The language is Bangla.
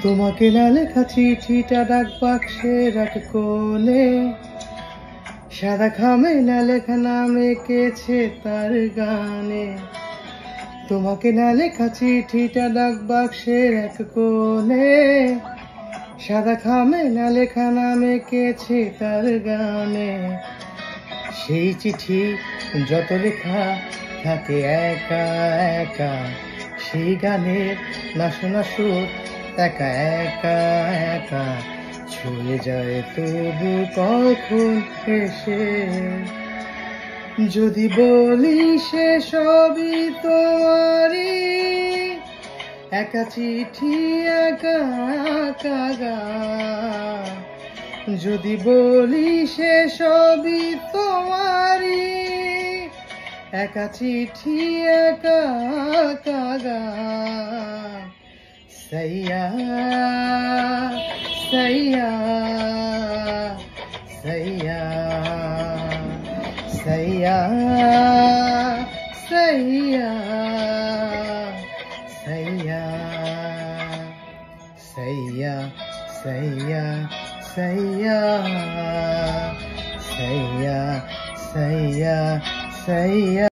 তোমাকে না লেখা চিঠিটা ডাক বাক্সের এক কোণে, সাদা খামে না লেখা নাম এঁকেছে তার গানে। তোমাকে না লেখা চিঠিটা ডাক বাক্সের এক কোণে, সাদা খামে না লেখা নাম এঁকেছে তার গানে। সেই চিঠি যত লেখা থাকে একা একা, সেই গানের না শোনা সুর একা একা একা ছুঁয়ে যায় তবু কখন এসে। যদি বলি সে সবই তোমারই, একা চিঠি একা একা গান। যদি বলি সে সবই তোমারই, একা চিঠি একা একা গান। সৈয়া সৈয়া সৈয়া সৈয়া সৈয়া সৈয়া सैया सैया सैया सैया सैया सैया।